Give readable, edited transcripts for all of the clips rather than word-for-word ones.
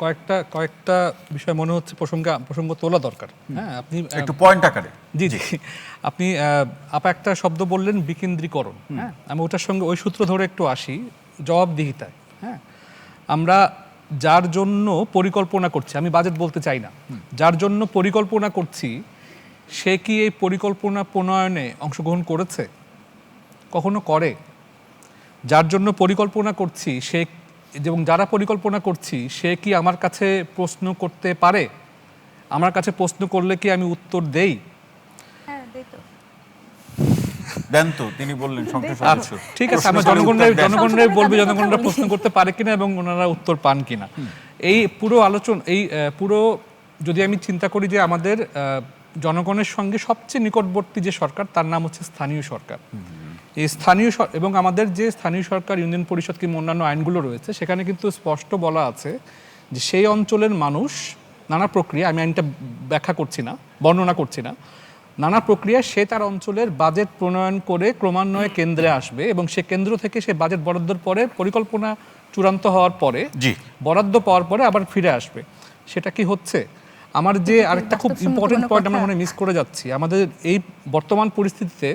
কয়েকটা বিষয় মনে হচ্ছে প্রসঙ্গ তোলা দরকার। হ্যাঁ, আপনি একটু পয়েন্ট আকারে। জি জি, আপনি আপা একটা শব্দ বললেন বিকেন্দ্রীকরণ। হ্যাঁ, আমি ওটার সঙ্গে ওই সূত্র ধরে একটু আসি, জবাবদিহিতায়। হ্যাঁ, আমরা যার জন্য পরিকল্পনা করছি, আমি বাজেট বলতে চাই না, যার জন্য পরিকল্পনা করছি সে কি এই পরিকল্পনা প্রণয়নে অংশগ্রহণ করেছে? কখনো করে? যার জন্য পরিকল্পনা করছি সে এবং যারা পরিকল্পনা করছি সে কি আমার কাছে প্রশ্ন করতে পারে? আমার কাছে প্রশ্ন করলে কি আমি উত্তর দেই? হ্যাঁ, দেই তো। দেন তো, তিনি বললেন সংসদ সদস্য। ঠিক আছে, আমরা জনগণের বলবো জনগণরা প্রশ্ন করতে পারে কিনা এবং ওনারা উত্তর পান কিনা। এই পুরো আলোচনা, এই পুরো যদি আমি চিন্তা করি যে আমাদের জনগণের সঙ্গে সবচেয়ে নিকটবর্তী যে সরকার তার নাম হচ্ছে স্থানীয় সরকার। এই স্থানীয় এবং আমাদের যে স্থানীয় সরকার, ইউনিয়ন পরিষদ কিংবা অন্যান্য আইনগুলো রয়েছে সেখানে কিন্তু স্পষ্ট বলা আছে যে সেই অঞ্চলের মানুষ নানা প্রক্রিয়া, আমি আইনটা ব্যাখ্যা করছি না, বর্ণনা করছি না, নানা প্রক্রিয়া সে তার অঞ্চলের বাজেট প্রণয়ন করে ক্রমান্বয়ে কেন্দ্রে আসবে এবং সে কেন্দ্র থেকে সে বাজেট বরাদ্দর পরে পরিকল্পনা চূড়ান্ত হওয়ার পরে বরাদ্দ পাওয়ার পরে আবার ফিরে আসবে। সেটা কি হচ্ছে? আমার যে আরেকটা খুব ইম্পর্টেন্ট পয়েন্ট আমরা মনে মিস করে যাচ্ছি, আমাদের এই বর্তমান পরিস্থিতিতে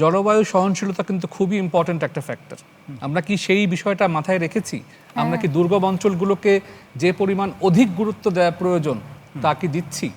জলবায়ু সহনশীলতা কিন্তু খুবই ইম্পর্টেন্ট একটা ফ্যাক্টর। আমরা কি সেই বিষয়টা মাথায় রেখেছি? আমরা কি দুর্গম অঞ্চলগুলোকে যে পরিমাণ অধিক গুরুত্ব দেওয়া প্রয়োজন তা কি দিচ্ছি?